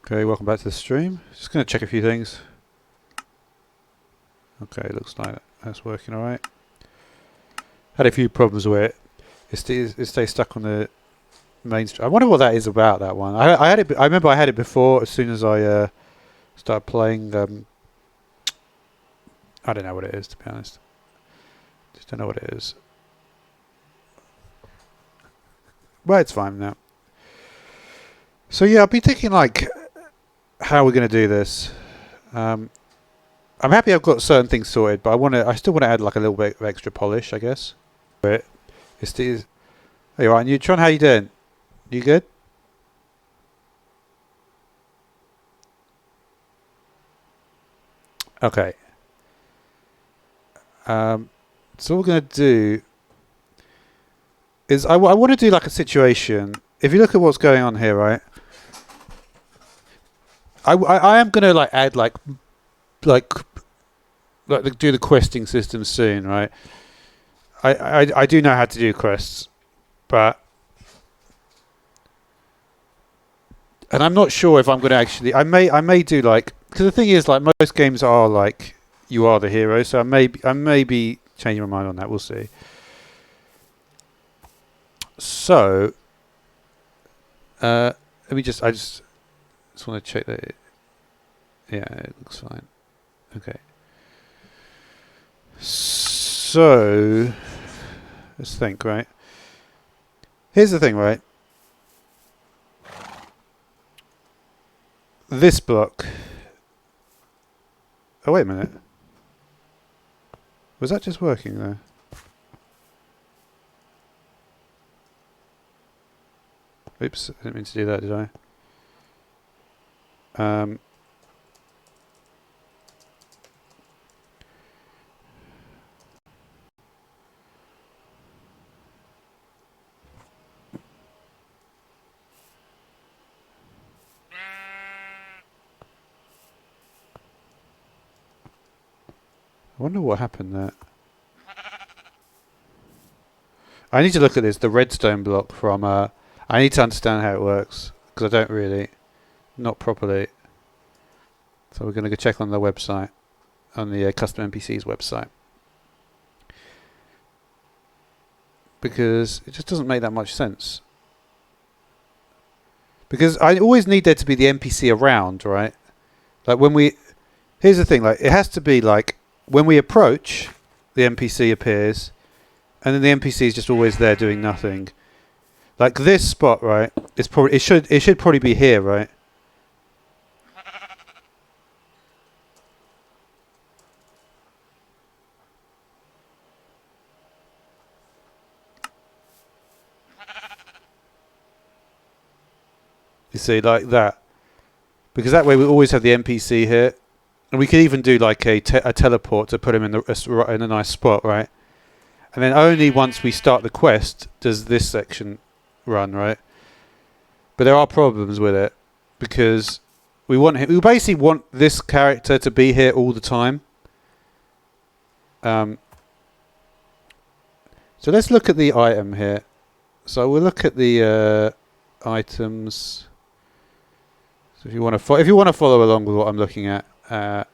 Okay, welcome back to the stream. Just going to check a few things. Okay, looks like that's working alright. Had a few problems with it. It stays stuck on the main stream. I wonder what that is about, that one. I had it. I remember I had it before as soon as I started playing. I don't know what it is, to be honest. Just don't know what it is. Well, it's fine now. So yeah, I'll be thinking like how we're going to do this. I'm happy I've got certain things sorted, but I still want to add like a little bit of extra polish, I guess. But hey, right, Neutron, how you doing? You good? Okay. So what we're going to do is I want to do like a situation. If you look at what's going on here, right? I am going to like add like do the questing system soon, right? I do know how to do quests, but and I'm not sure if I'm going to actually. I may do like, because the thing is like most games are like you are the hero, so I may be changing my mind on that. We'll see. So let me I just want to check that. Yeah, it looks fine. Okay. So let's think, right? Here's the thing, right? This block. Oh, wait a minute. Was that just working there? Oops, I didn't mean to do that, did I? I wonder what happened there. I need to look at this, the redstone block from... I need to understand how it works, because I don't really. Not properly. So we're going to go check on the website, on the custom NPCs website. Because it just doesn't make that much sense. Because I always need there to be the NPC around, right? Like when we... Here's the thing, like it has to be like when we approach, the NPC appears, and then the NPC is just always there doing nothing. Like this spot, right? It's probably it should probably be here, right? You see, like that, because that way we always have the NPC here, and we could even do like a teleport to put him in a nice spot, right? And then only once we start the quest does this section run, right? But there are problems with it because we basically want this character to be here all the time. So let's look at the item here. So we'll look at the items. So if you want to follow along with what I'm looking at, I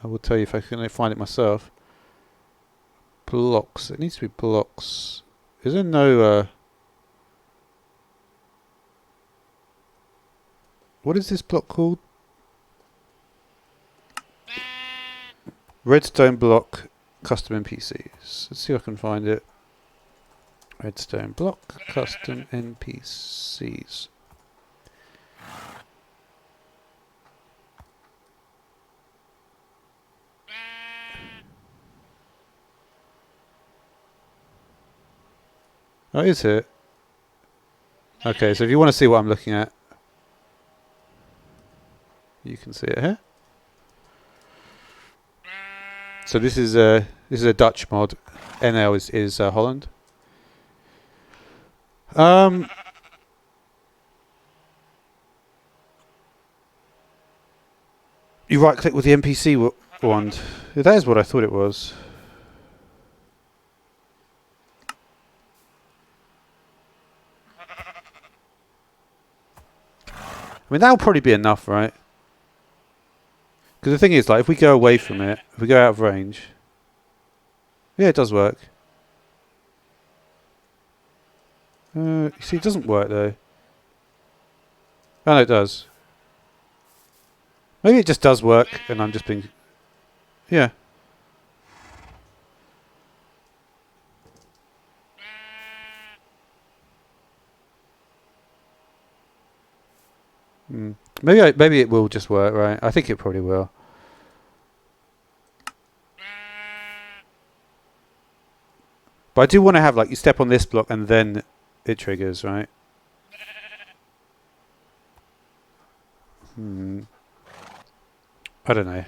will tell you if I can find it myself. Blocks. It needs to be blocks. Is there no... what is this block called? Redstone block custom NPCs. Let's see if I can find it. Redstone block custom NPCs. Oh, is it? Okay, so if you want to see what I'm looking at, you can see it here. So this is a Dutch mod. NL is Holland. You right click with the NPC wand. That is what I thought it was. I mean, that'll probably be enough, right? Because the thing is, like, if we go away from it, if we go out of range, yeah, it does work. You see, it doesn't work though. Oh no, it does. Maybe it just does work, and I'm just being, yeah. Maybe it will just work, right? I think it probably will. But I do want to have, like, you step on this block and then it triggers, right? I don't know.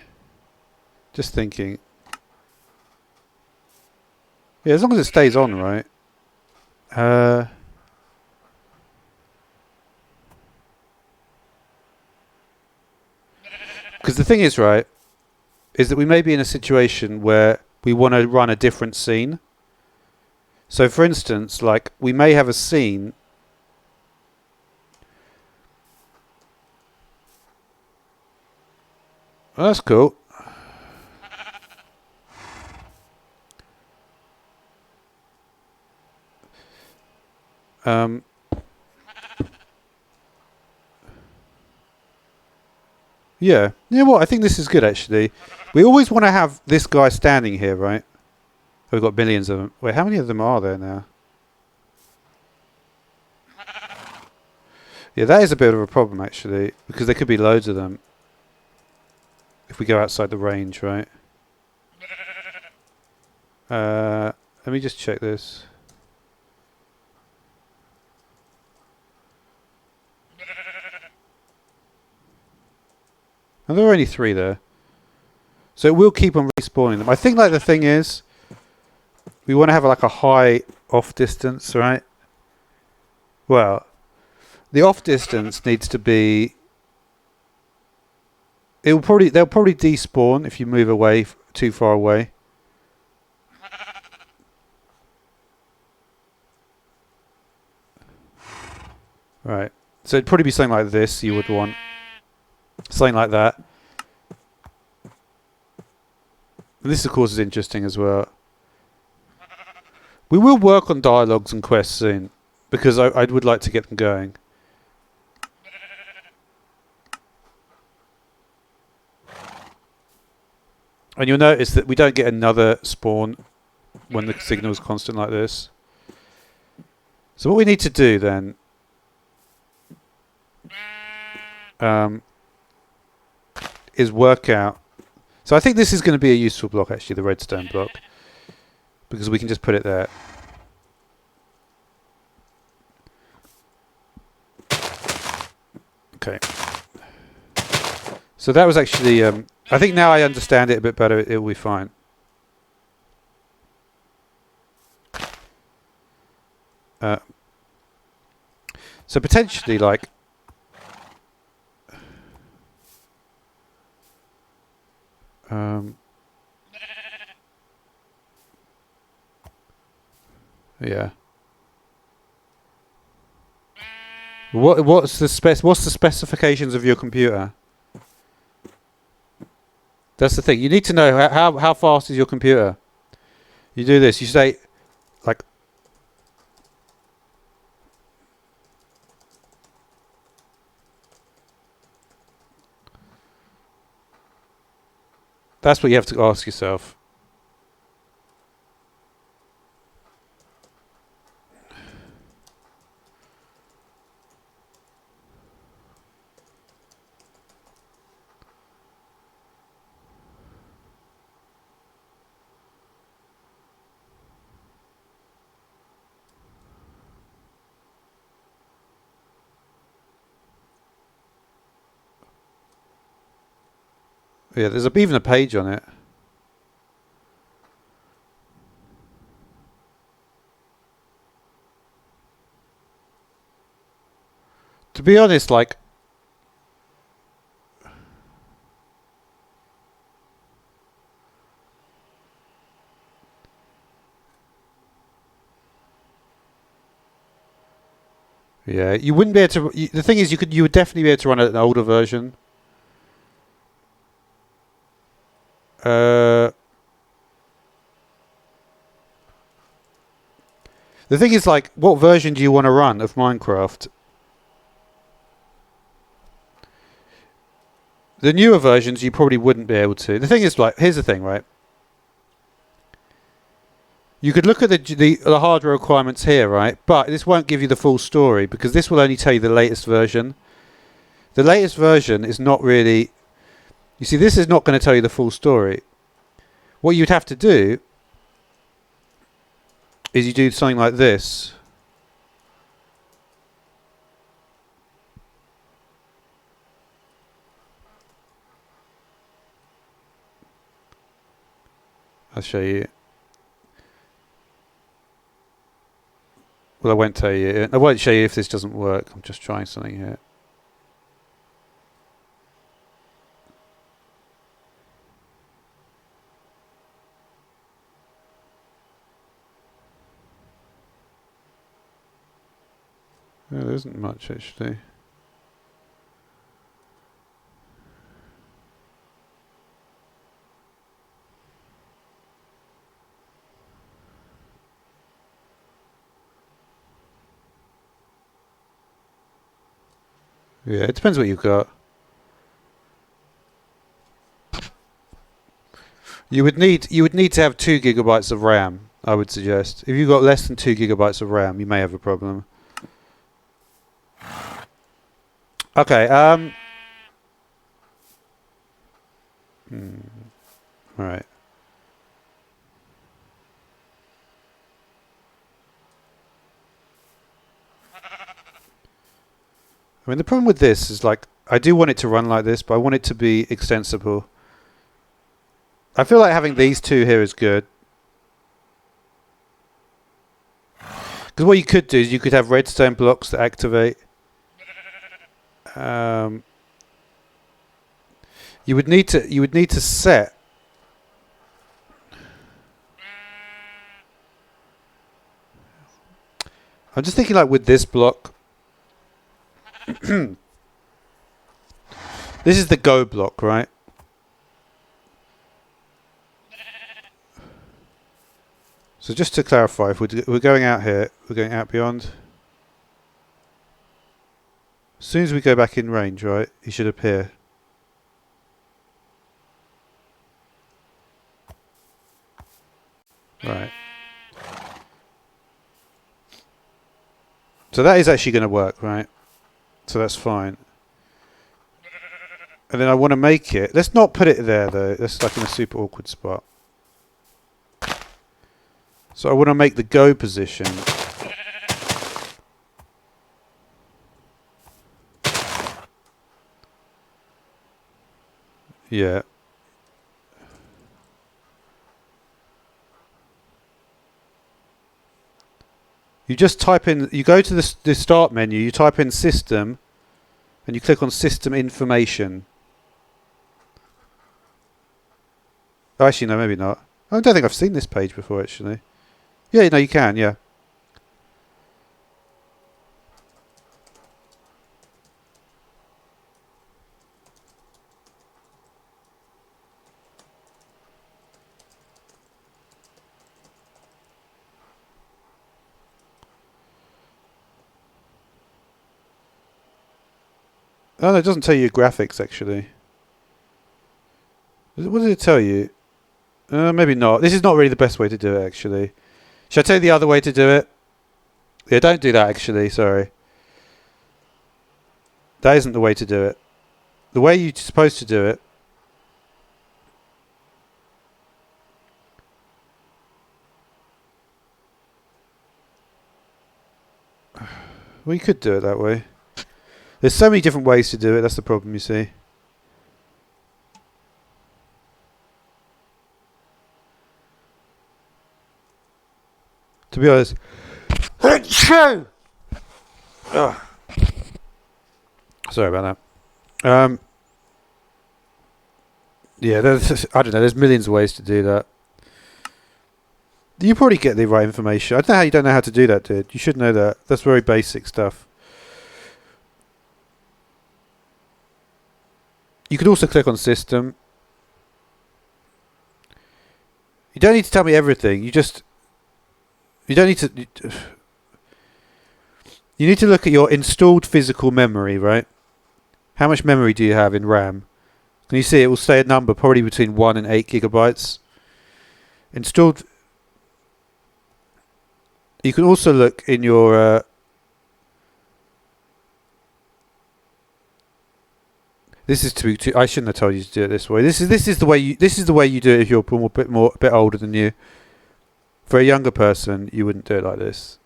Just thinking. Yeah, as long as it stays on, right? Because the thing is, right, is that we may be in a situation where we want to run a different scene. So, for instance, like, we may have a scene. Oh, that's cool. Yeah. You know what? I think this is good, actually. We always want to have this guy standing here, right? We've got millions of them. Wait, how many of them are there now? Yeah, that is a bit of a problem, actually, because there could be loads of them if we go outside the range, right? Let me just check this. And there are only 3 there. So it will keep on respawning them. I think, like, the thing is, we want to have, like, a high off distance, right? Well, the off distance needs to be... they'll probably despawn if you move away too far away. Right. So it'd probably be something like this you would want. Something like that. And this, of course, is interesting as well. We will work on dialogues and quests soon, because I would like to get them going. And you'll notice that we don't get another spawn when the signal is constant like this. So what we need to do then is work out. So I think this is going to be a useful block, actually, the redstone block, because we can just put it there. Okay. So that was actually... I think now I understand it a bit better. It will be fine. So potentially, like... yeah. What's the specifications of your computer? That's the thing. You need to know how fast is your computer. You do this. You say, like... That's what you have to ask yourself. Yeah, there's even a page on it. To be honest, like... Yeah, you wouldn't be able to. The thing is, you would definitely be able to run an older version. The thing is, like, what version do you want to run of Minecraft? The newer versions, you probably wouldn't be able to. The thing is, like, here's the thing, right? You could look at the hardware requirements here, right? But this won't give you the full story because this will only tell you the latest version. The latest version is not really... You see, this is not going to tell you the full story. What you'd have to do is you do something like this. I'll show you. Well, I won't tell you. I won't show you if this doesn't work. I'm just trying something here. No, there isn't much actually. Yeah, it depends what you've got. You would need to have 2 gigabytes of RAM, I would suggest. If you've got less than 2 gigabytes of RAM, you may have a problem. Okay, alright. I mean, the problem with this is, like, I do want it to run like this, but I want it to be extensible. I feel like having these two here is good. Because what you could do is you could have redstone blocks that activate. You would need to set. I'm just thinking, like, with this block. This is the go block, right? So just to clarify, if we're going out here, we're going out beyond. As soon as we go back in range, right, he should appear. Right. So that is actually going to work, right? So that's fine. And then I want to make it... Let's not put it there, though. That's like in a super awkward spot. So I want to make the go position. Yeah. You just type in... You go to the start menu, you type in system, and you click on system information. Oh, actually, no, maybe not. I don't think I've seen this page before, actually. Yeah, no, you can, yeah. Oh, no, it doesn't tell you graphics, actually. What does it tell you? Maybe not. This is not really the best way to do it, actually. Should I tell you the other way to do it? Yeah, don't do that, actually. Sorry. That isn't the way to do it. The way you're supposed to do it... Well, you could do it that way. There's so many different ways to do it. That's the problem, you see. To be honest... Sorry about that. Yeah, I don't know. There's millions of ways to do that. You probably get the right information. I don't know how you don't know how to do that, dude. You should know that. That's very basic stuff. You can also click on system. You don't need to tell me everything. You don't need to. You need to look at your installed physical memory, right? How much memory do you have in RAM? Can you see it will say a number probably between 1 and 8 gigabytes. Installed. You can also look in your. This is too. I shouldn't have told you to do it this way. This is the way you. This is the way you do it if you're a bit older than you. For a younger person, you wouldn't do it like this.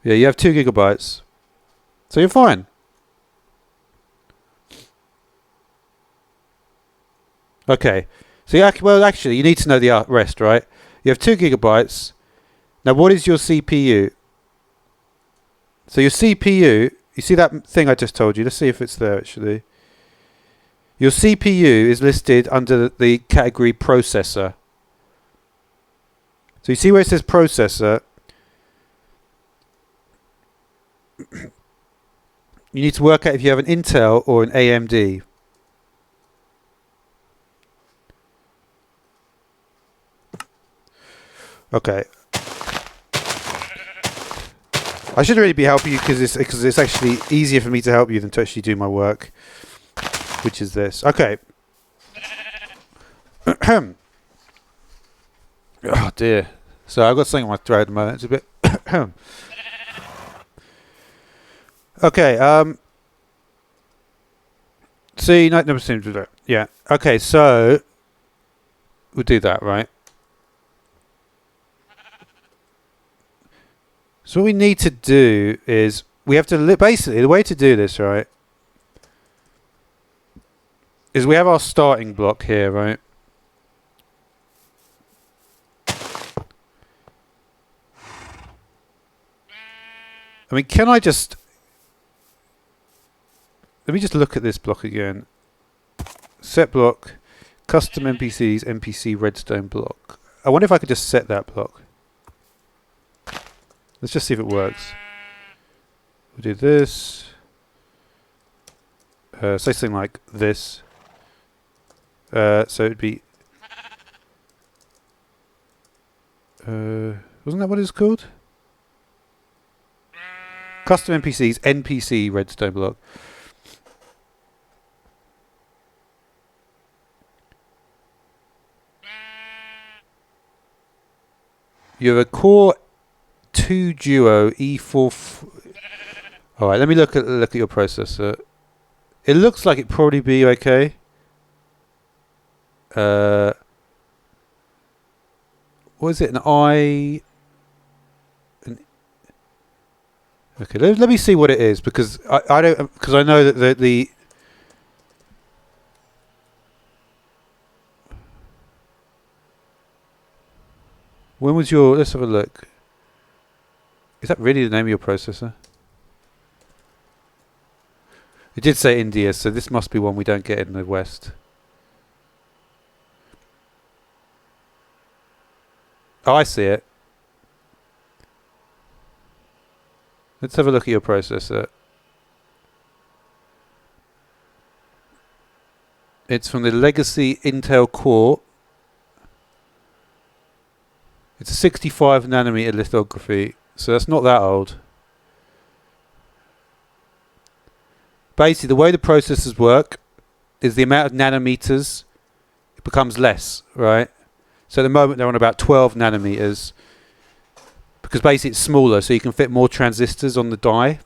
Yeah, you have 2 gigabytes, so you're fine. Okay, so well, actually, you need to know the rest, right? You have 2 gigabytes. Now, what is your CPU? So your CPU, you see that thing I just told you? Let's see if it's there, actually. Your CPU is listed under the category processor. So you see where it says processor? You need to work out if you have an Intel or an AMD. Okay. I shouldn't really be helping you because it's actually easier for me to help you than to actually do my work, which is this. Okay. Oh dear. So I've got something in my throat at the moment. It's a bit. Okay. See, no, never seems to do that. Yeah. Okay. So we'll do that, right? So what we need to do is we have to basically the way to do this, right, is we have our starting block here, right? I mean, can I just let me just look at this block again. Set block, custom NPCs, NPC redstone block. I wonder if I could just set that block. Let's just see if it works. We'll do this. Say something like this. So it'd be. Wasn't that what it's called? Custom NPCs, NPC redstone block. You have a Core 2 Duo E4. All right, let me look at your processor. It looks like it'd probably be okay. What is it? Okay, let me see what it is because I don't because I know that the when was your? Let's have a look. Is that really the name of your processor? It did say India, so this must be one we don't get in the West. Oh, I see it. Let's have a look at your processor. It's from the legacy Intel Core. It's a 65 nanometer lithography, so that's not that old. Basically, the way the processors work is the amount of nanometers it becomes less, right? So at the moment they're on about 12 nanometers because basically it's smaller, so you can fit more transistors on the die.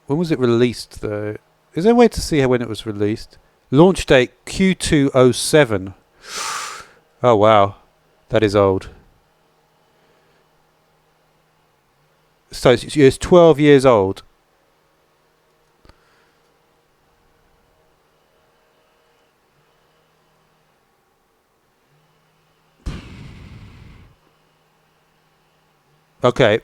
When was it released, though? Is there a way to see when it was released? Launch date Q207. Oh, wow. That is old. So it's 12 years old. Okay.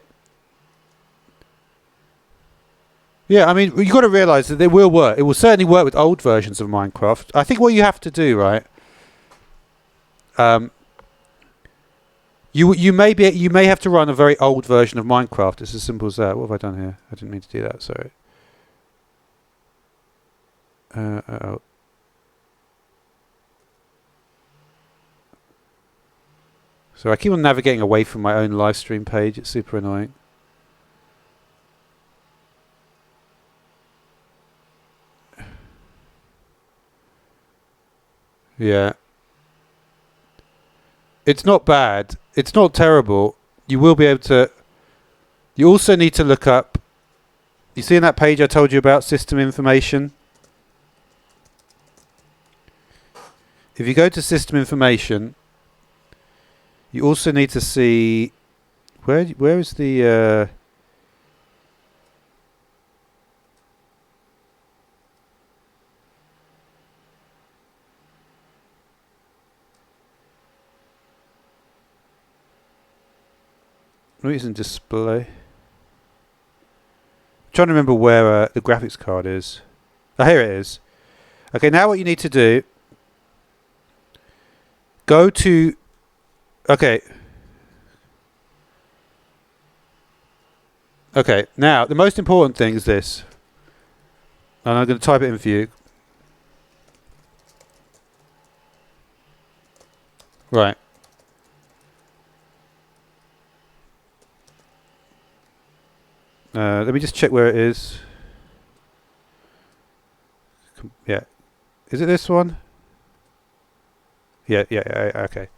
Yeah, I mean, you've got to realise that it will work. It will certainly work with old versions of Minecraft. I think what you have to do, right? You may have to run a very old version of Minecraft. It's as simple as that. What have I done here? I didn't mean to do that. Sorry. Oh. So I keep on navigating away from my own live stream page. It's super annoying. Yeah. It's not bad. It's not terrible. You will be able to... You also need to look up... You see in that page I told you about system information? If you go to system information, you also need to see... Where is the... Reason display. I'm trying to remember where the graphics card is. Oh, here it is. Okay, now what you need to do, go to, okay. Okay, now the most important thing is this. And I'm going to type it in for you. Right. Let me just check where it is. Yeah. Is it this one? Yeah, okay.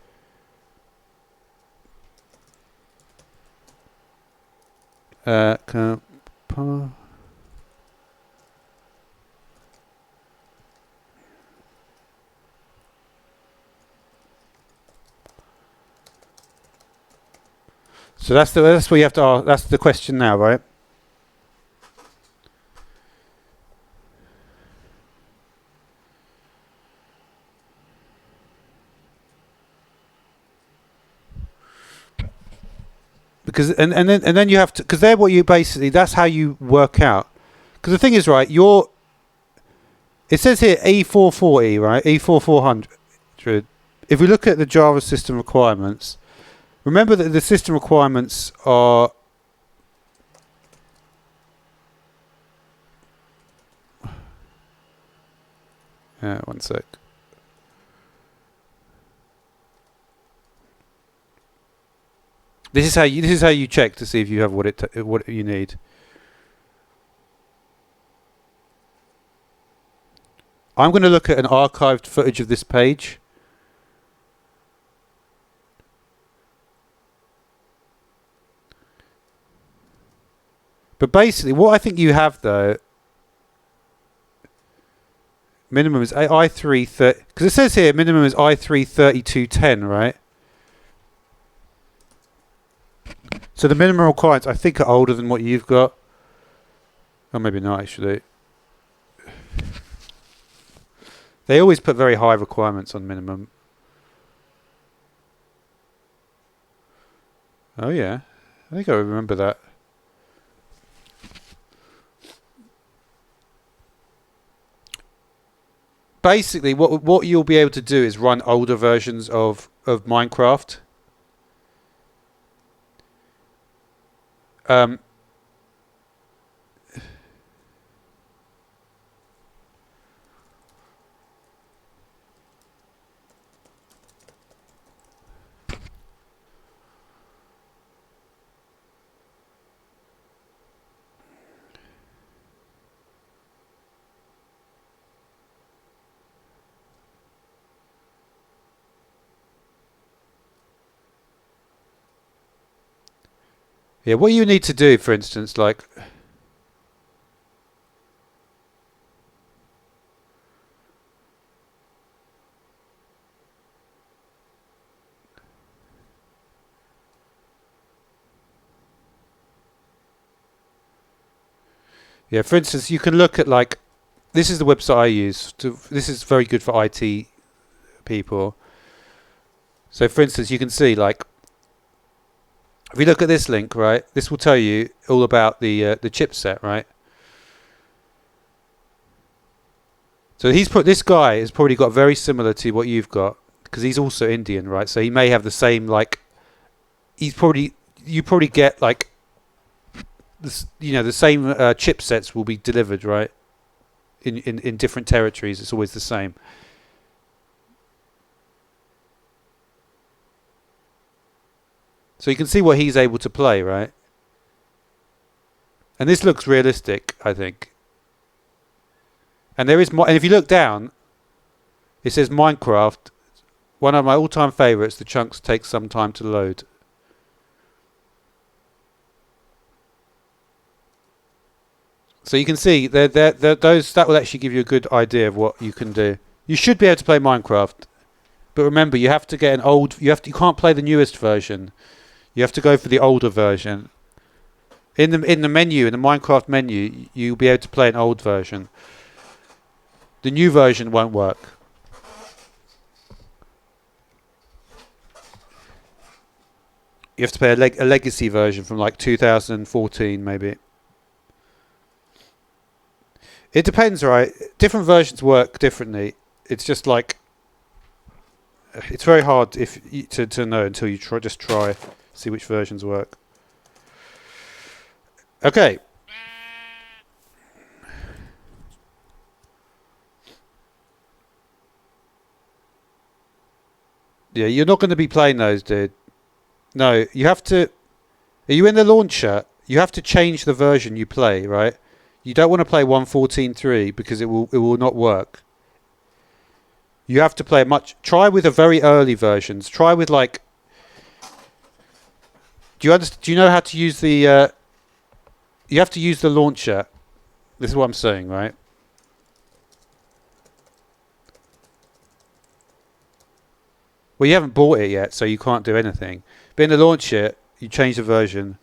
So that's what you have to ask. That's the question now, right? Because and then you have to, because they're what you basically, that's how you work out. Because the thing is, right, it says here E440, right, E4400. If we look at the Java system requirements, remember that the system requirements are one sec. This is how you check to see if you have what you need. I'm going to look at an archived footage of this page. But basically, what I think you have though, minimum is i3 because it says here minimum is i3 3210, right? So the minimum requirements, I think, are older than what you've got. Or maybe not, actually. They always put very high requirements on minimum. Oh, yeah. I think I remember that. Basically, what you'll be able to do is run older versions of Minecraft. Yeah, what you need to do, for instance, like... Yeah, for instance, you can look at, like... This is the website I use. This is very good for IT people. So, for instance, you can see, like... If you look at this link, right, this will tell you all about the chipset, right? So this guy has probably got very similar to what you've got because he's also Indian, right? So he may have the same you probably get this, the same chipsets will be delivered, right? In different territories, it's always the same. So you can see what he's able to play, right? And this looks realistic, I think. And and if you look down, it says Minecraft. One of my all-time favourites. The chunks take some time to load. So you can see that will actually give you a good idea of what you can do. You should be able to play Minecraft, but remember you have to get an old. You can't play the newest version. You have to go for the older version. In the menu, in the Minecraft menu, you'll be able to play an old version. The new version won't work. You have to play a legacy version from 2014 maybe. It depends, right? Different versions work differently. It's just it's very hard to know until you try, see which versions work. Okay. Yeah, you're not going to be playing those, dude. No, you have to. Are you in the launcher? You have to change the version you play, right? You don't want to play 1.14.3 because it will not work. You have to play try with the very early versions. Try with do you know how to use the you have to use the launcher. This is what I'm saying, right? Well, you haven't bought it yet, so you can't do anything. But in the launcher, you change the version.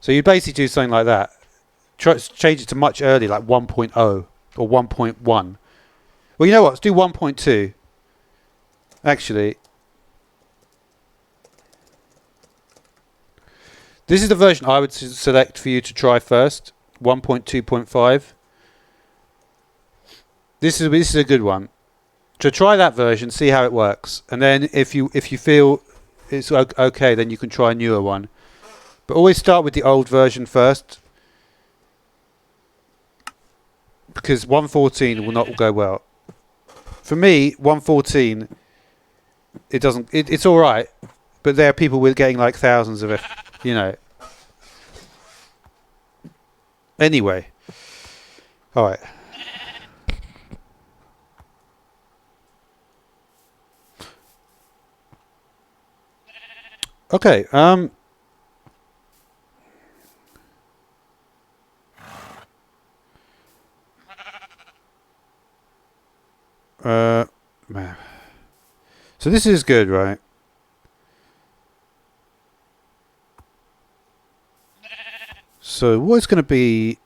So you basically do something like that. Change it to much earlier, like 1.0 or 1.1. Well, you know what? Let's do 1.2. Actually, this is the version I would select for you to try first. 1.2.5. This is a good one. So try that version, see how it works, and then if you feel it's okay, then you can try a newer one. But always start with the old version first, because 1.14 will not go well. For me, 1.14, it doesn't. It's all right, but there are people with getting thousands of it, Anyway, all right. Okay. Man. So this is good, right? So what's going to be...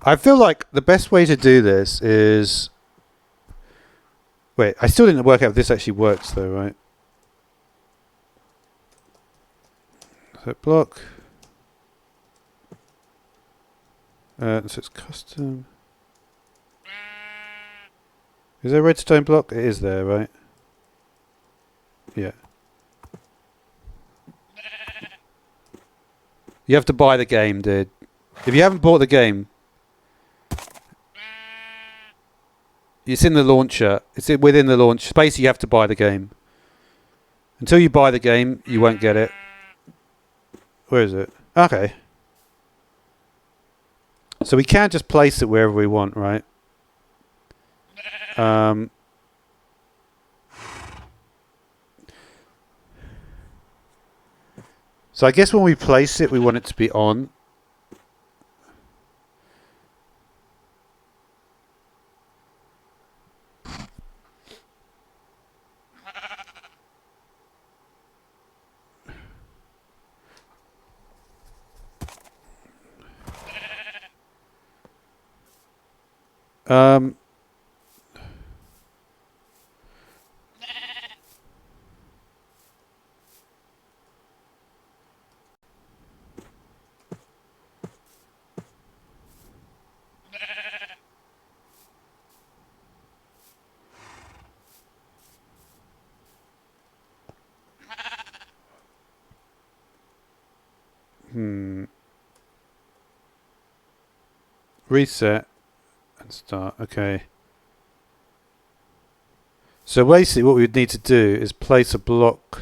I feel like the best way to do this is... Wait, I still didn't work out if this actually works though, right? So block. So it's custom. Is there a redstone block? It is there, right? Yeah. You have to buy the game, dude. If you haven't bought the game, it's in the launcher. It's within the launch. Basically, you have to buy the game. Until you buy the game, you won't get it. Where is it? Okay. So we can just place it wherever we want, right? So I guess when we place it, we want it to be on. Reset and start. Okay. So basically what we would need to do is place a block.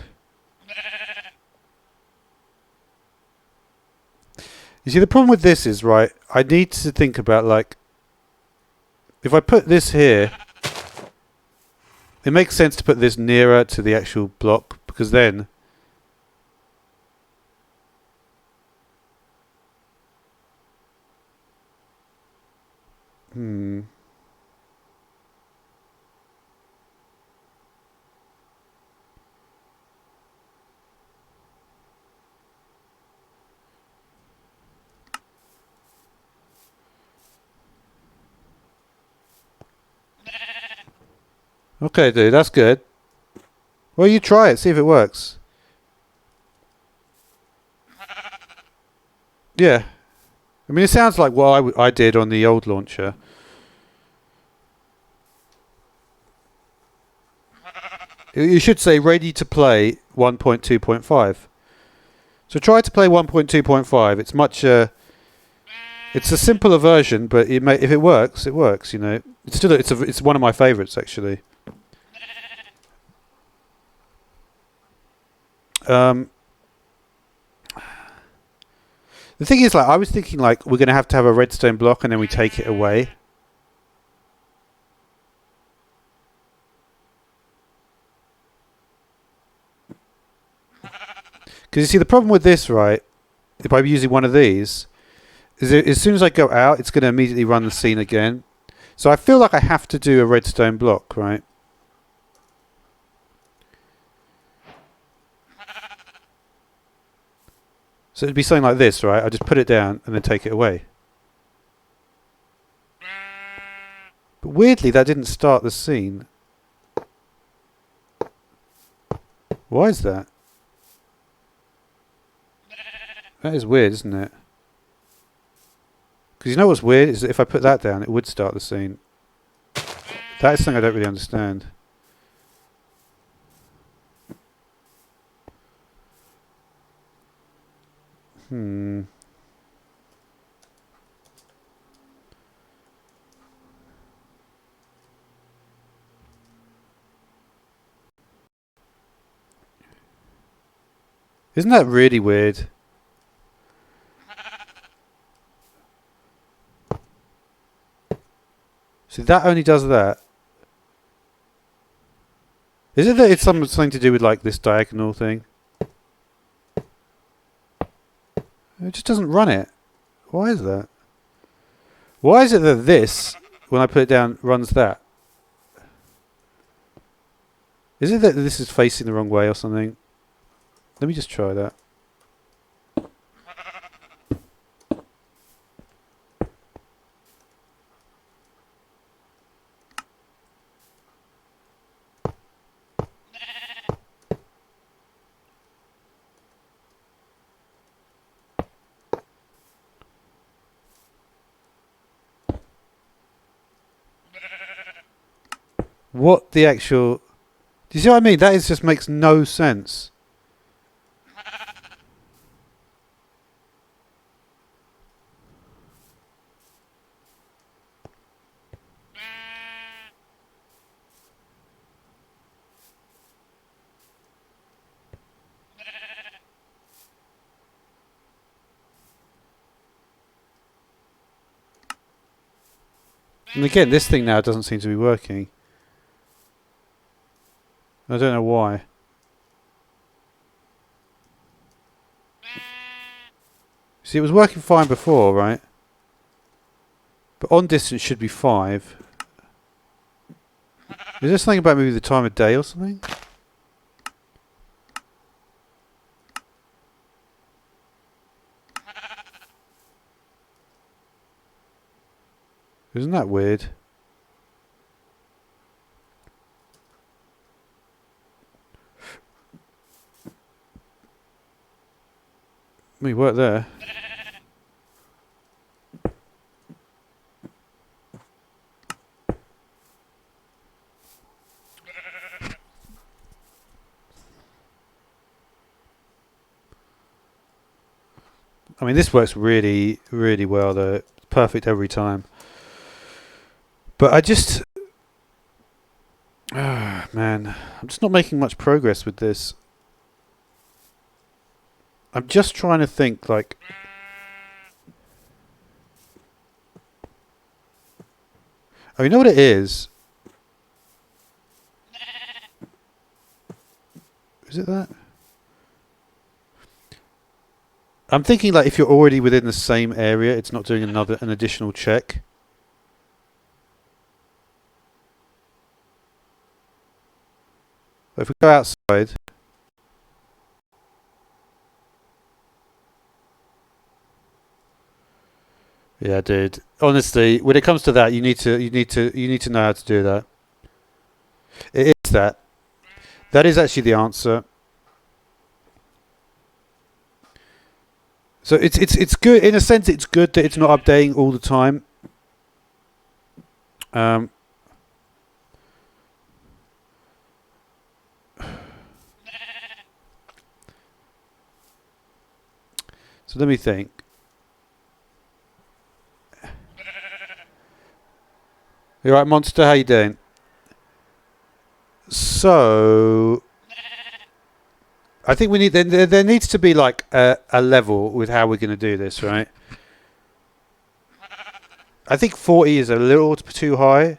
You see, the problem with this is, right, I need to think about, like, if I put this here, it makes sense to put this nearer to the actual block, because then okay, dude, that's good. Well, you try it, see if it works. Yeah. I mean, it sounds like what I did on the old launcher. You should say ready to play 1.2.5. So try to play 1.2.5. It's much it's a simpler version, but if it works, it works, you know. It's still it's one of my favorites actually. The thing is, like, I was thinking, like, we're going to have a redstone block and then we take it away. Because you see, the problem with this, right, if I'm using one of these, is as soon as I go out, it's going to immediately run the scene again. So I feel like I have to do a redstone block, right? So it'd be something like this, right? I just put it down and then take it away. But weirdly, that didn't start the scene. Why is that? That is weird, isn't it? Because you know what's weird is that if I put that down, it would start the scene. That is something I don't really understand. Isn't that really weird? See, that only does that. Is it that it's something to do with, like, this diagonal thing? It just doesn't run it. Why is that? Why is it that this, when I put it down, runs that? Is it that this is facing the wrong way or something? Let me just try that. What the actual... Do you see what I mean? That just makes no sense. And again, this thing now doesn't seem to be working. I don't know why. See, it was working fine before, right? But on distance should be 5. Is there something about maybe the time of day or something? Isn't that weird? We work there. I mean, this works really, really well though. It's perfect every time. But I just... man, I'm just not making much progress with this. I'm just trying to think, like... Oh, you know what it is? Is it that? I'm thinking, like, if you're already within the same area, it's not doing an additional check. But if we go outside... Yeah, dude. Honestly, when it comes to that, you need to know how to do that. It is that. That is actually the answer. So it's good in a sense. It's good that it's not updating all the time. So let me think. You alright, Monster? How you doing? So I think we need there needs to be like a level with how we're going to do this, right? I think 40 is a little too high.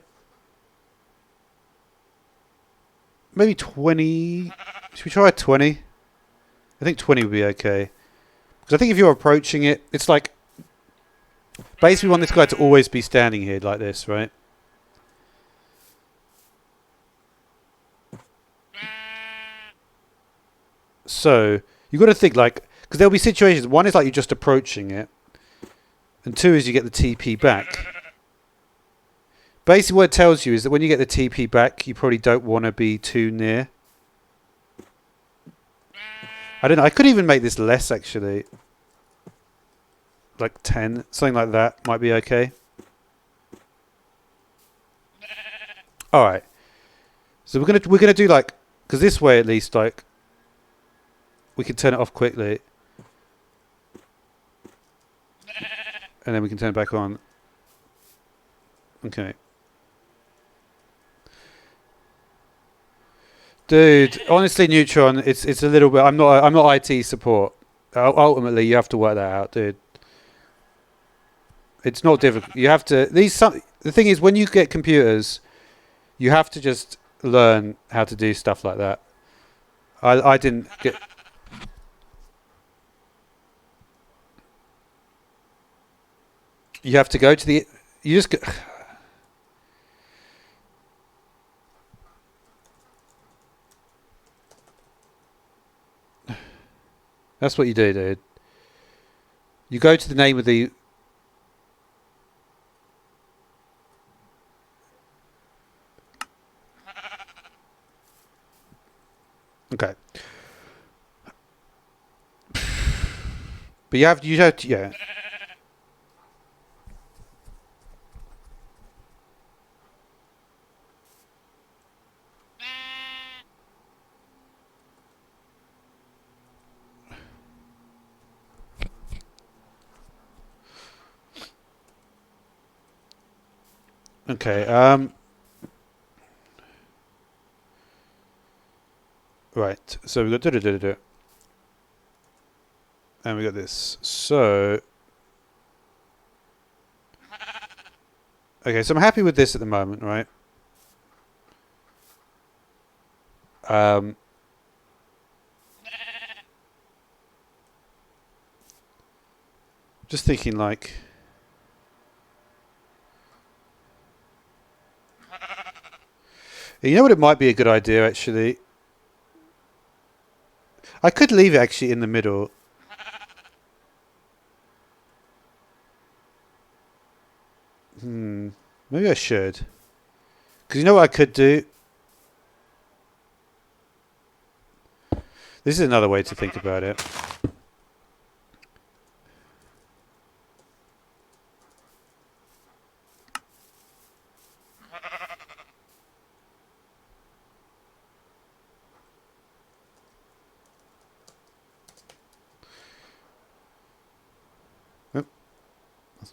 Maybe 20. Should we try 20? I think 20 would be okay. Because I think if you're approaching it, it's like... Basically, we want this guy to always be standing here like this, right? So, you've got to think like... Because there'll be situations... One is like you're just approaching it. And two is you get the TP back. Basically, what it tells you is that when you get the TP back, you probably don't want to be too near. I don't know. I could even make this less, actually. Like 10. Something like that might be okay. Alright. So we're gonna do like... Because this way, at least, like... We can turn it off quickly. And then we can turn it back on. Okay. Dude, honestly, Neutron, it's a little bit... I'm not IT support. Ultimately, you have to work that out, dude. It's not difficult. You have to... The thing is, when you get computers, you have to just learn how to do stuff like that. I didn't get... You have to go to the... You just... That's what you do, dude. You go to the name of the... Okay. But you have to... Yeah. Okay, right, so we got and we got this. So okay, so I'm happy with this at the moment, right? Just thinking like you know what, it might be a good idea actually. I could leave it actually in the middle. Maybe I should. Because you know what I could do? This is another way to think about it.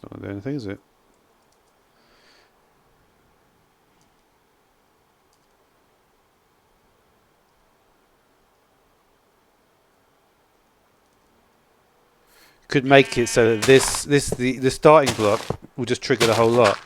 That's not going to do anything, is it? Could make it so that the starting block will just trigger the whole lot.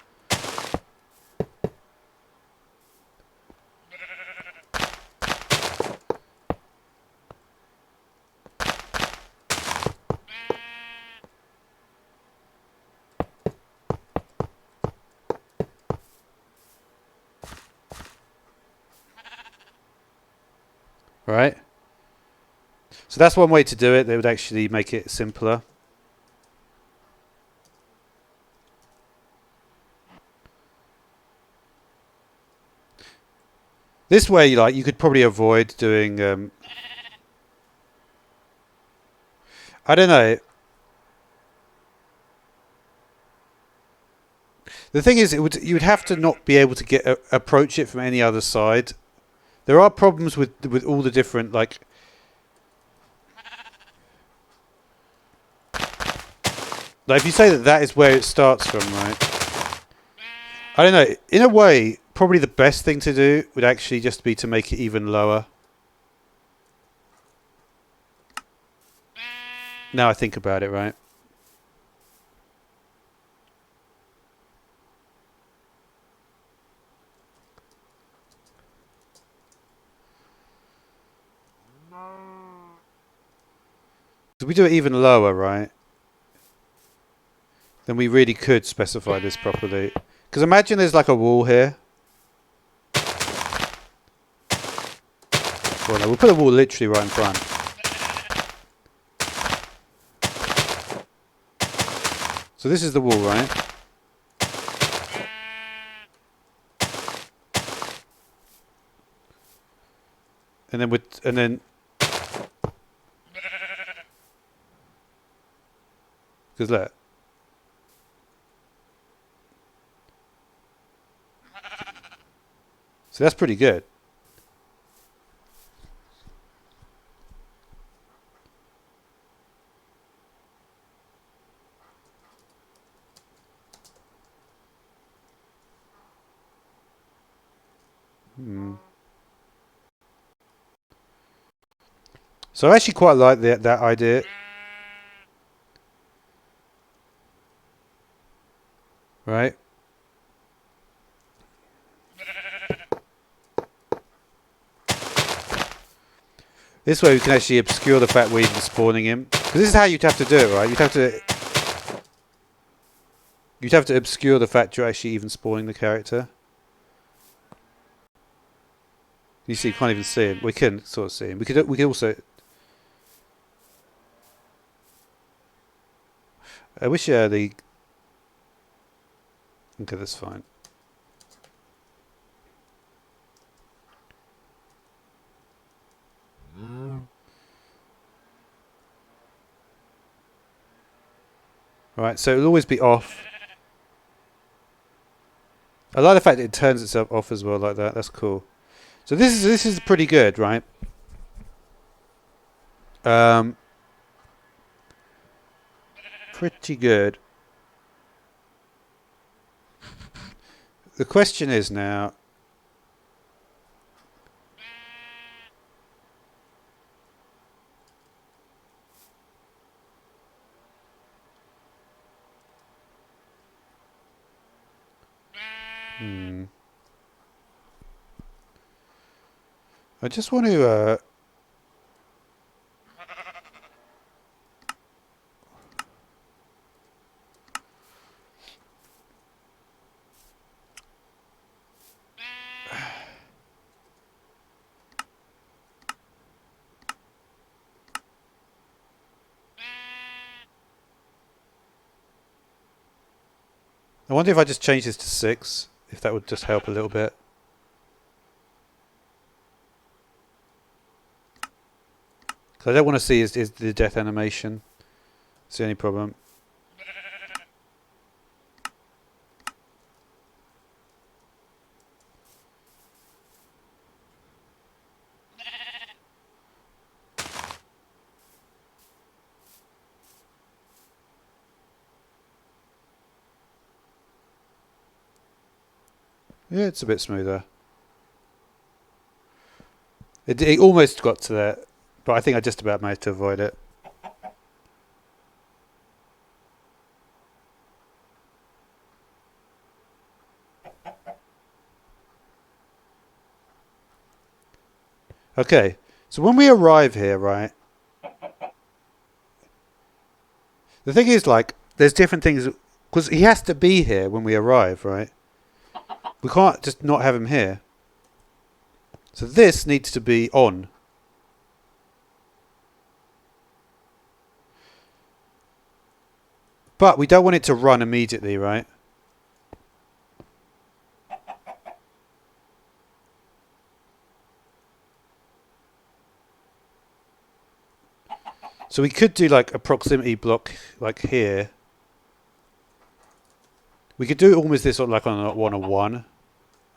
Right? So that's one way to do it. They would actually make it simpler. This way, you could probably avoid doing. I don't know. The thing is, you would have to not be able to approach it from any other side. There are problems with all the different like. Like if you say that is where it starts from, right? I don't know. In a way, probably the best thing to do would actually just be to make it even lower. Now I think about it, right? If we do it even lower, right? Then we really could specify this properly. Because imagine there's like a wall here. Well, no, we'll put a wall literally right in front. So this is the wall, right? And then because look. So that's pretty good. So I actually quite like that idea. Right? This way we can actually obscure the fact we're even spawning him. Because this is how you'd have to do it, right? You'd have to obscure the fact you're actually even spawning the character. You see, you can't even see him. We can sort of see him. We could also. I wish the. Okay, that's fine. Right, so it'll always be off. I like the fact that it turns itself off as well like that. That's cool. So this is pretty good, right? Pretty good. The question is now. I just want to. I wonder if I just change this to 6, if that would just help a little bit. Because I don't want to see is the death animation. It's the only problem. Yeah, it's a bit smoother. It almost got to that, but I think I just about managed to avoid it. Okay, so when we arrive here, right, the thing is, like, there's different things, because he has to be here when we arrive, right? We can't just not have him here. So this needs to be on. But we don't want it to run immediately, right? So we could do like a proximity block like here. We could do almost this like on a 1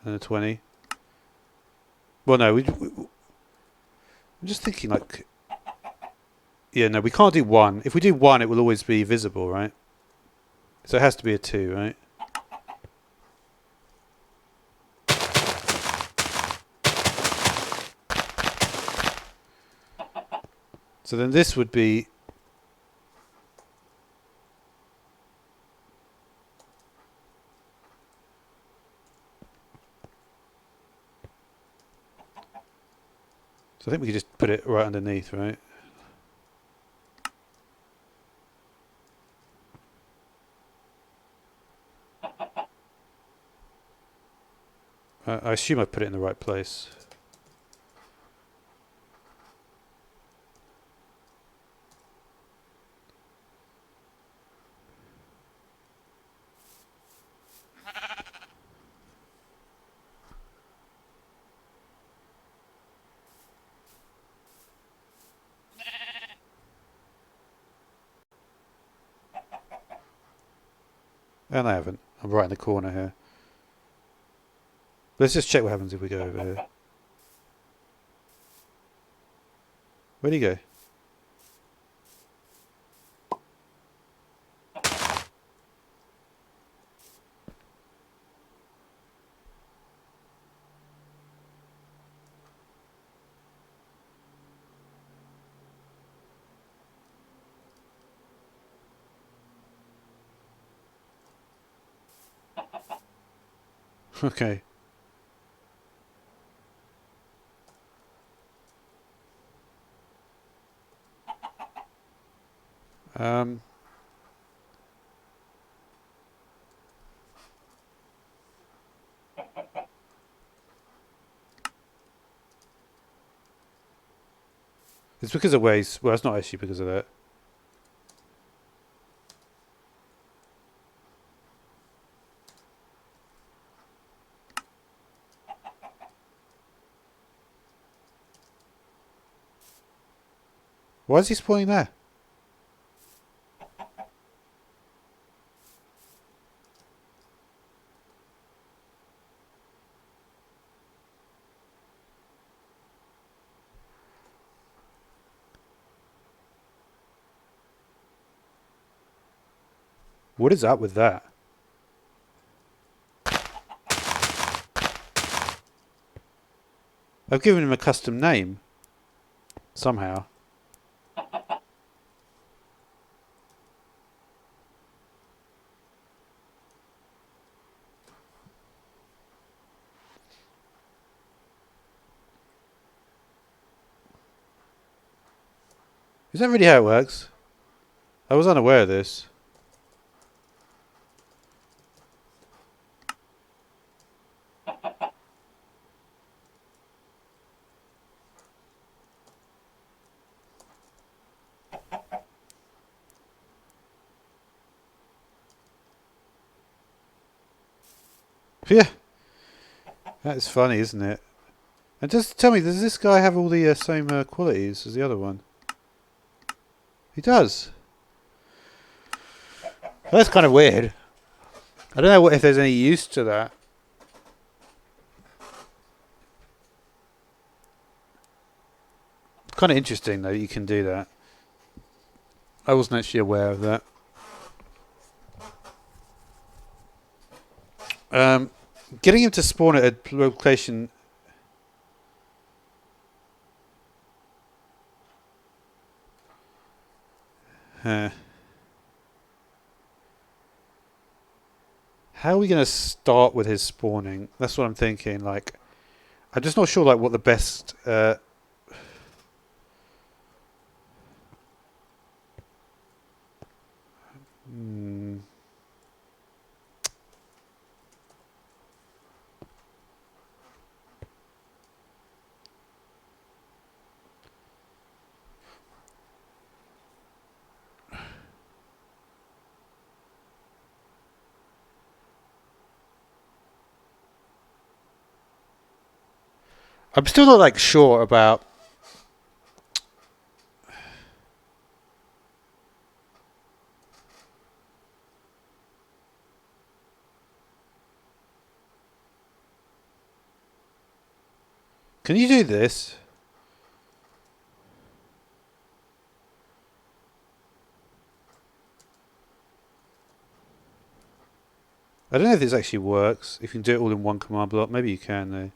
and a 20. Well, no, I'm just thinking like, yeah, no, we can't do 1. If we do 1, it will always be visible, right? So it has to be a 2, right? So then this would be... So I think we could just put it right underneath, right? I assume I put it in the right place. And I haven't. I'm right in the corner here. Let's just check what happens if we go over here. Where'd he go? Okay. Um... It's because of ways. Well, it's not actually because of that. Why is he spawning there? What is up with that? I've given him a custom name. Somehow. Is that really how it works? I was unaware of this. Yeah. That's funny, isn't it? And just tell me, does this guy have all the same qualities as the other one? He does. Well, that's kind of weird. I don't know if there's any use to that. Kind of interesting, though, you can do that. I wasn't actually aware of that. Getting him to spawn at a location. How are we going to start with his spawning? That's what I'm thinking. Like, I'm just not sure like what the best. Hmm. I'm still not like sure about. Can you do this? I don't know if this actually works. If you can do it all in one command block, maybe you can though.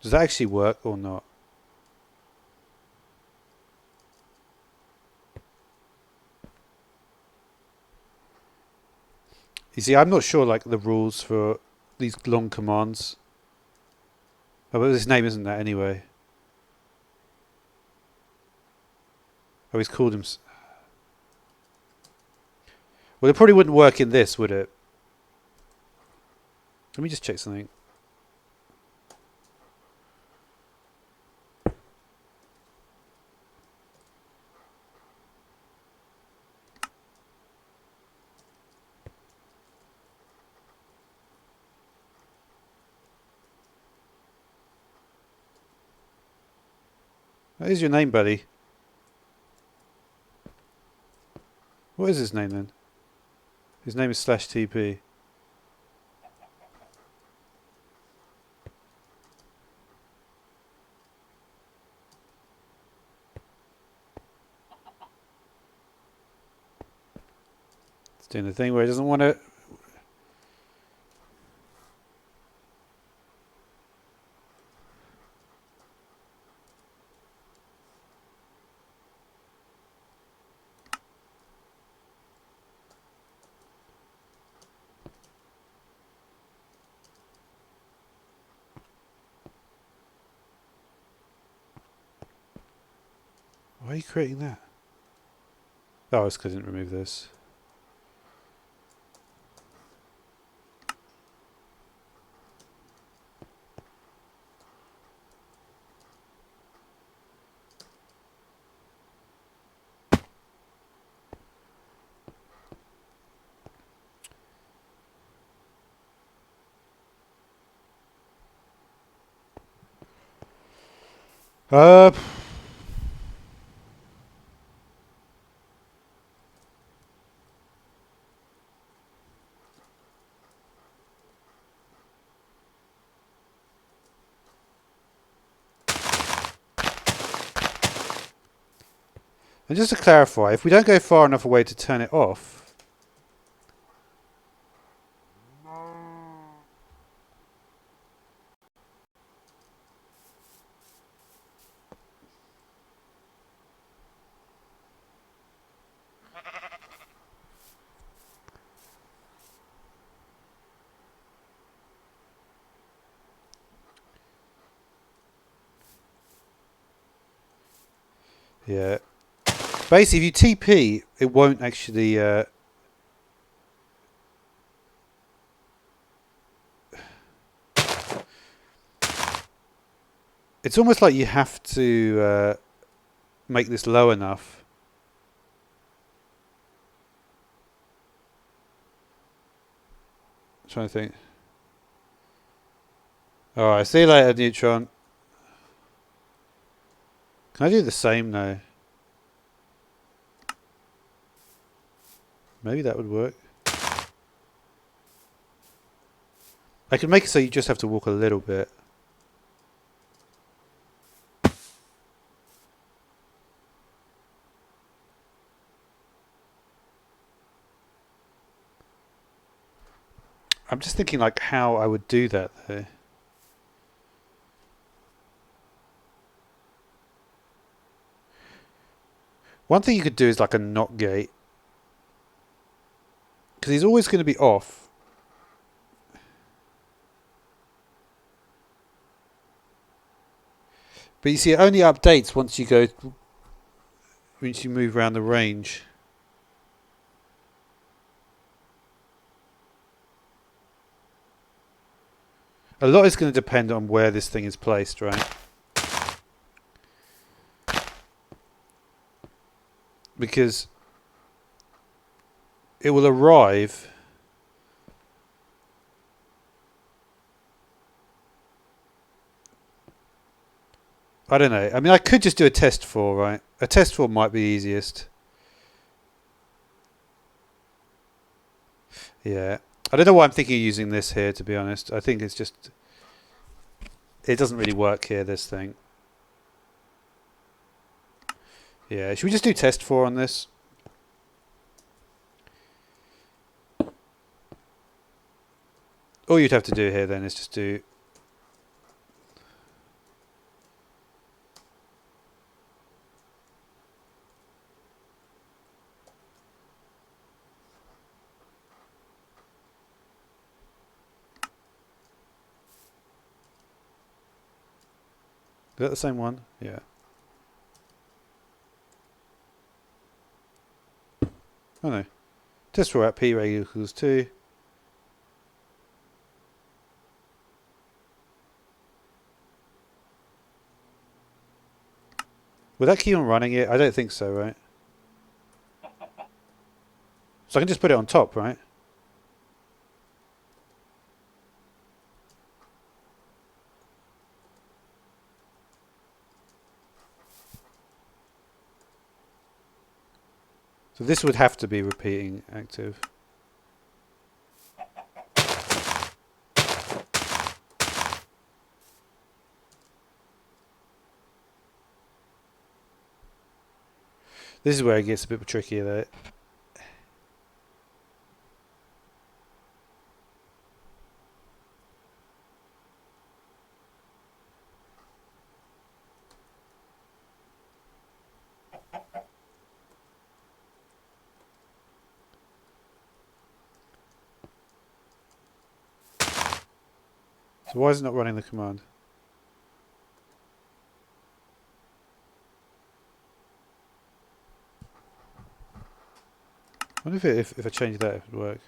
Does that actually work or not? You see, I'm not sure like the rules for these long commands. Oh, but his name isn't that anyway. Oh, he's called him. Well, it probably wouldn't work in this, would it? Let me just check something. What is your name, buddy? What is his name then? His name is /TP. It's doing the thing where he doesn't want to. Why are you creating that? Oh, it's because I didn't remove this. Uh, and just to clarify, if we don't go far enough away to turn it off, yeah. Basically, if you TP, it won't actually. It's almost like you have to make this low enough. I'm trying to think. Alright, see you later, Neutron. Can I do the same now? Maybe that would work. I can make it so you just have to walk a little bit. I'm just thinking like how I would do that though. One thing you could do is like a NOT gate. Because he's always going to be off. But you see, it only updates once you move around the range. A lot is going to depend on where this thing is placed, right? Because it will arrive. I don't know. I mean, I could just do a test 4, right? A test 4 might be easiest. Yeah. I don't know why I'm thinking of using this here, to be honest. I think it's just... It doesn't really work here, this thing. Yeah, should we just do test 4 on this? All you'd have to do here then is just do... Is that the same one? Yeah. Oh no. Test 4 at p reg equals 2. Will that keep on running it? I don't think so, right? So I can just put it on top, right? So this would have to be repeating active. This is where it gets a bit trickier though. So why is it not running the command? I wonder if I change that, if it would work.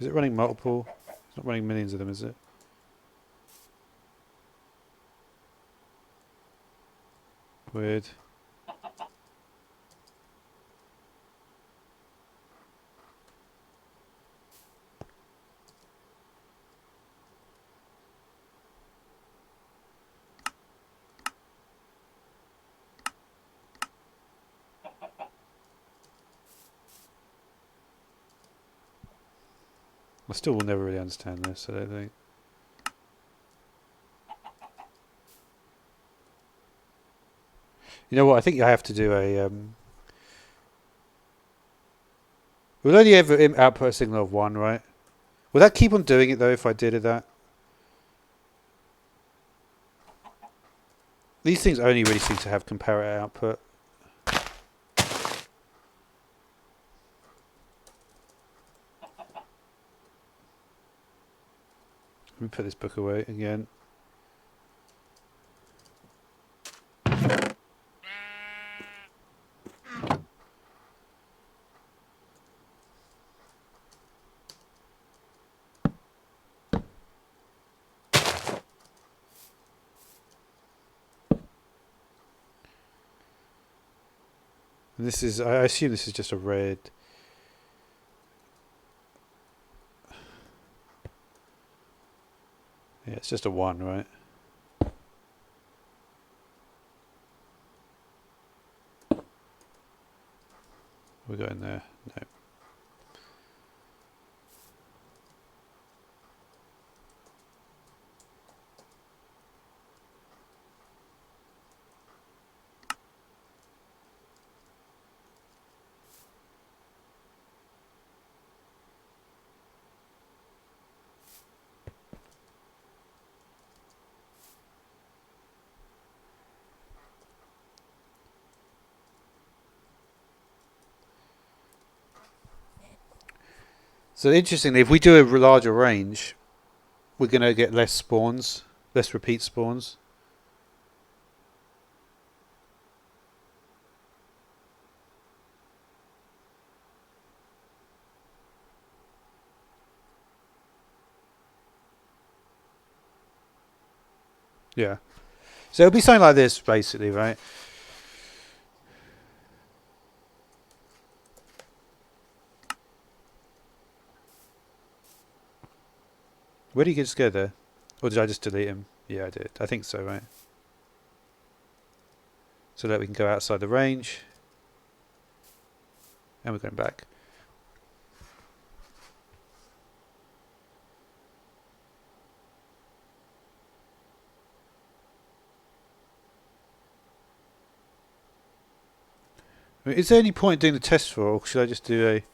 Is it running multiple? It's not running millions of them, is it? Weird. I still will never really understand this, I don't think. You know what? I think I have to do a... We'll only ever output a signal of 1, right? Will that keep on doing it though if I did that? These things only really seem to have comparator output. Let me put this book away again. And this is, I assume this is just a red. Yeah, it's just a 1, right? We got in there. No. So interestingly, if we do a larger range, we're going to get less spawns, less repeat spawns. Yeah. So it'll be something like this, basically, right? Where did he just go there? Or did I just delete him? Yeah, I did. I think so, right? So that we can go outside the range. And we're going back. I mean, is there any point in doing the test for, or should I just do a...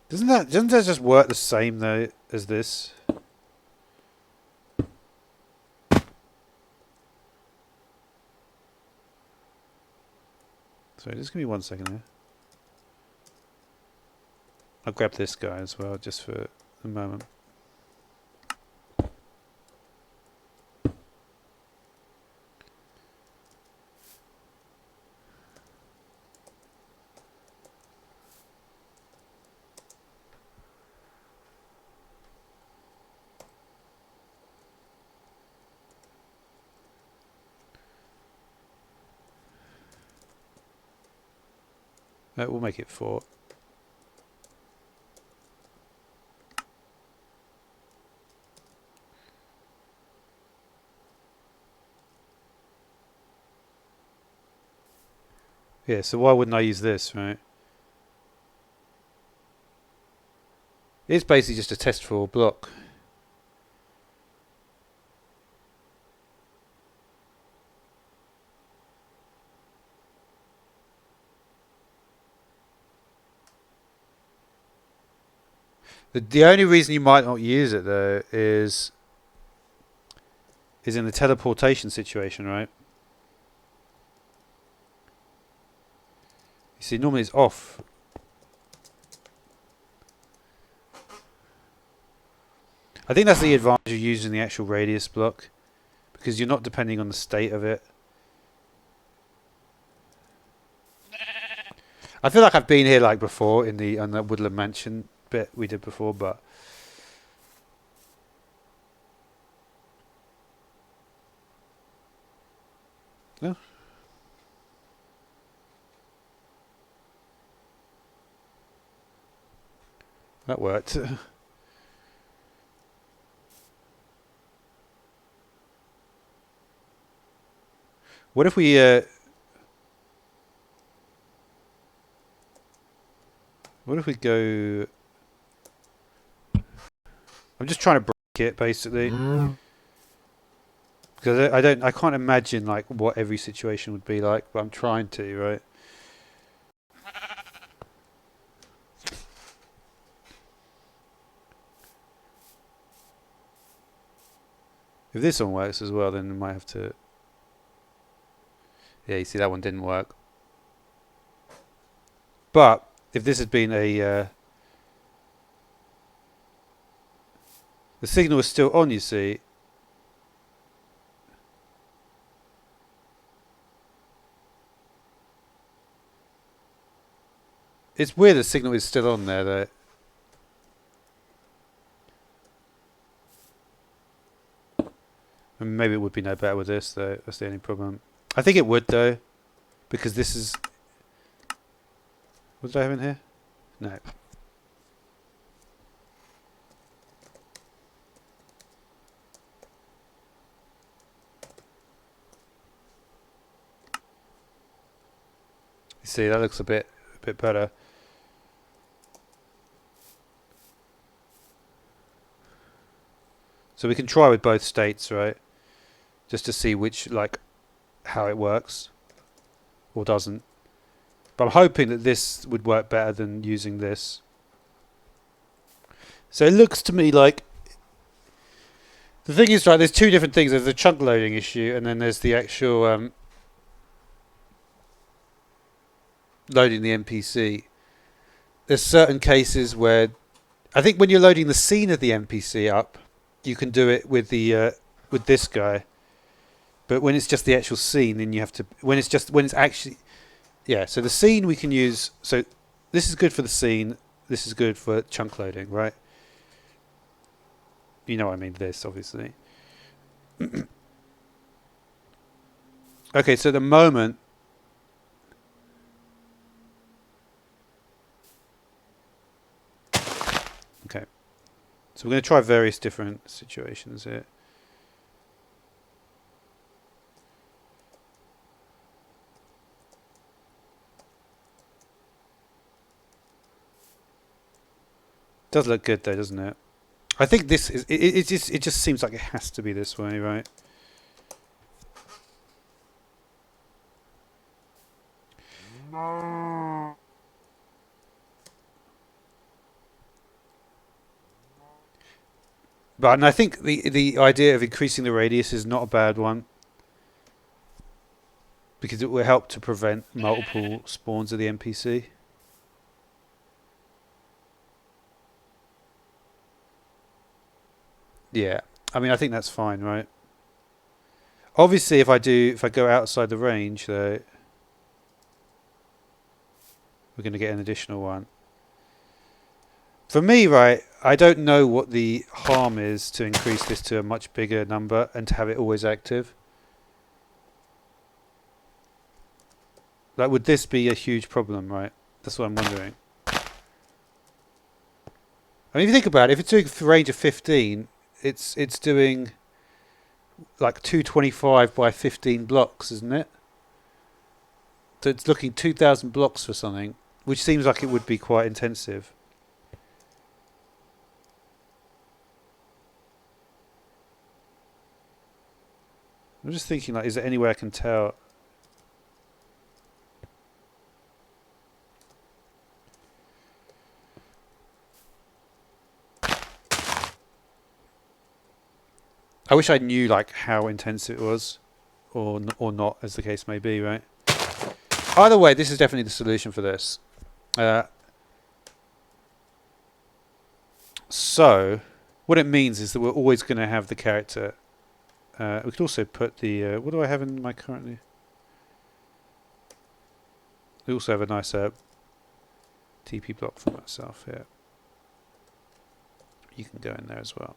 Doesn't that just work the same though as this? Sorry, just give me 1 second here. I'll grab this guy as well, just for the moment. We'll make it 4. Yeah, so why wouldn't I use this, right? It's basically just a test for a block. The only reason you might not use it though is in the teleportation situation, right? You see, normally it's off. I think that's the advantage of using the actual radius block, because you're not depending on the state of it. I feel like I've been here like before on the Woodland Mansion bit we did before, but no. That worked. What if we go... I'm just trying to break it basically. Because I can't imagine like what every situation would be like, but I'm trying to, right? If this one works as well, then we might have to... Yeah, you see that one didn't work. But if this had been a... the signal is still on, you see. It's weird the signal is still on there, though. And maybe it would be no better with this, though. That's the only problem. I think it would, though. Because this is... What did I have in here? No. You see, that looks a bit better. So we can try with both states, right? Just to see which, like, how it works or doesn't. But I'm hoping that this would work better than using this. So it looks to me like the thing is, right, there's two different things. There's the chunk loading issue, and then there's the actual loading the NPC. There's certain cases where I think when you're loading the scene of the NPC up, you can do it with the with this guy. But when it's just the actual scene, then you have to. When it's actually, yeah. So the scene we can use. So this is good for the scene. This is good for chunk loading, right? You know what I mean. This obviously. Okay, so at the moment. Okay, so we're going to try various different situations here. Does look good though, doesn't it? I think this is it just seems like it has to be this way, right? But and I think the idea of increasing the radius is not a bad one, because it will help to prevent multiple spawns of the NPC. Yeah, I mean I think that's fine, right? Obviously, if I go outside the range, though, we're going to get an additional one. For me, right, I don't know what the harm is to increase this to a much bigger number and to have it always active. Like, would this be a huge problem, right? That's what I'm wondering. I mean, if you think about it, if it's doing a range of 15, it's doing like 225 by 15 blocks, isn't it? So it's looking 2,000 blocks for something, which seems like it would be quite intensive. I'm just thinking, like, is there any way I can tell? I wish I knew, like, how intense it was, or not, as the case may be, right? Either way, this is definitely the solution for this. So, what it means is that we're always going to have the character. We could also put the... what do I have in my currently? We also have a nice TP block for myself here. You can go in there as well.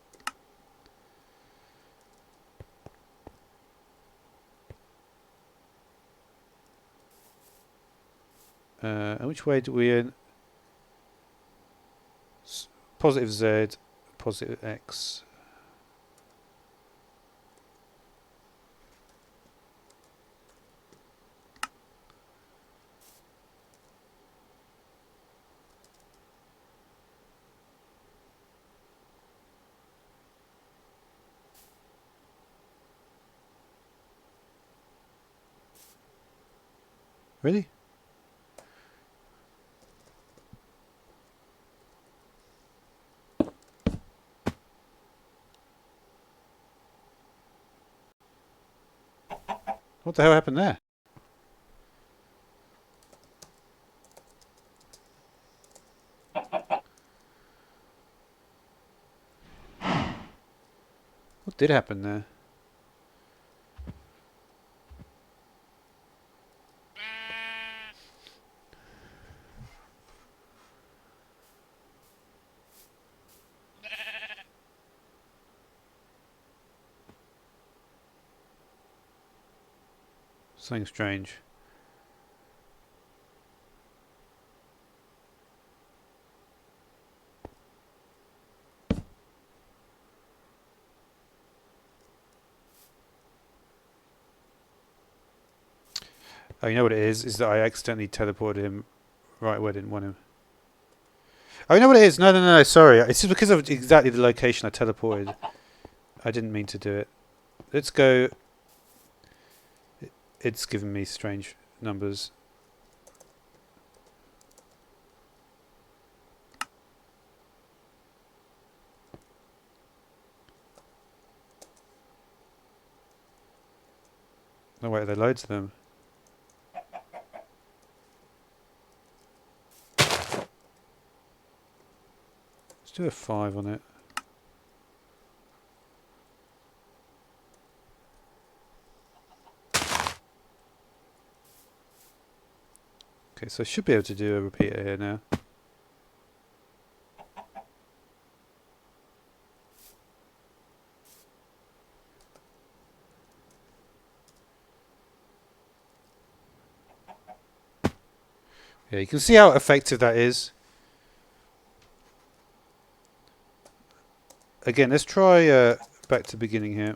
And which way do we in? Positive Z, positive X. Really? What the hell happened there? What did happen there? Something strange. Oh, you know what it is? Is that I accidentally teleported him right where I didn't want him. Oh, you know what it is? No, sorry. It's just because of exactly the location I teleported. I didn't mean to do it. Let's go... It's giving me strange numbers. No way, there are loads of them. Let's do a 5 on it. Okay, so I should be able to do a repeater here now. Yeah, you can see how effective that is. Again, let's try back to the beginning here.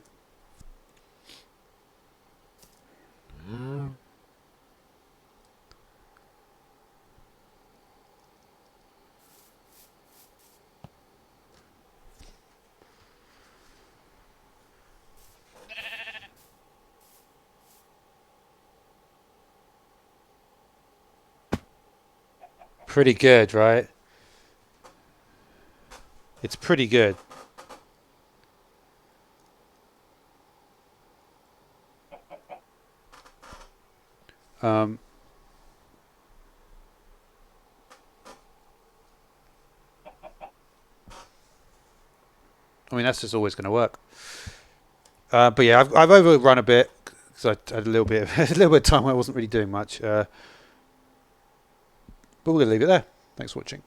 Pretty good, right? It's pretty good. I mean, that's just always going to work. But yeah, I've overrun a bit because I had a little bit of time where I wasn't really doing much. But we're going to leave it there. Thanks for watching.